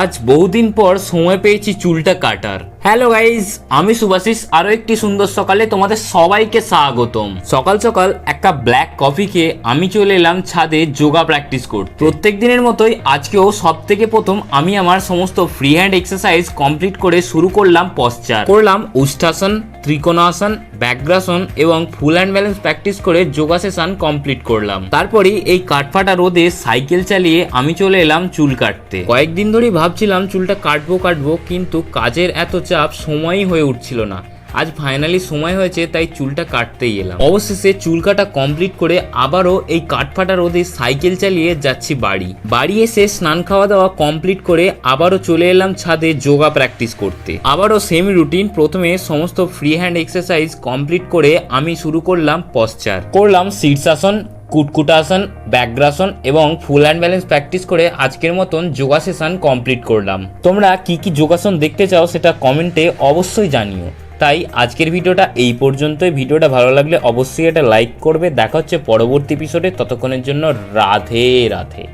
আজ বহুদিন পর সময় পেয়েছি চুলটা কাটার। হ্যালো গাইজ, আমি সুভাশিস। আরো একটি সুন্দর সকালে তোমাদের সবাইকে স্বাগতম। সকাল সকাল একটা ব্ল্যাক কফি খেয়ে আমি চলে এলাম ছাদে যোগা প্র্যাকটিস করতে। প্রত্যেক দিনের মতোই আজকেও সব থেকে প্রথম আমি আমার সমস্ত ফ্রি হ্যান্ড এক্সারসাইজ কমপ্লিট করে শুরু করলাম পশ্চার। করলাম উষ্ঠাসন, ত্রিকোণাসন, ব্যাঘ্রাসন এবং ফুল হ্যান্ড ব্যালেন্স প্র্যাকটিস করে যোগা সেশন কমপ্লিট করলাম। তারপরেই এই কাঠফাটা রোদে সাইকেল চালিয়ে আমি চলে এলাম চুল কাটতে। কয়েকদিন ধরেই ভাবছিলাম চুলটা কাটবো কিন্তু কাজের এত চাপ সময়ই হয়ে উঠছিল না। আজ ফাইনালি সময় হয়েছে, তাই চুলটা কাটতেই এলাম। অবশেষে চুল কাটা কমপ্লিট করে আবারও এই কাঠফাটা রোদে সাইকেল চালিয়ে যাচ্ছি বাড়ি এসে স্নান খাওয়া দাওয়া কমপ্লিট করে আবারও চলে এলাম ছাদে যোগা প্র্যাকটিস করতে। আবারও সেম রুটিন। প্রথমে সমস্ত ফ্রি হ্যান্ড এক্সারসাইজ কমপ্লিট করে আমি শুরু করলাম পশ্চার। করলাম শীর্ষাসন, কুটকুটাসন, ব্যাঘ্রাসন এবং ফুল হ্যান্ড ব্যালেন্স প্র্যাকটিস করে আজকের মতন যোগা সেশন কমপ্লিট করলাম। তোমরা কি কি যোগাসন দেখতে চাও সেটা কমেন্টে অবশ্যই জানিও। তাই আজকের ভিডিওটা এই পর্যন্তই। ভিডিওটা ভালো লাগলে অবশ্যই এটা লাইক করবে। দেখা হচ্ছে পরবর্তী এপিসোডে। ততক্ষণের জন্য রাধে রাধে।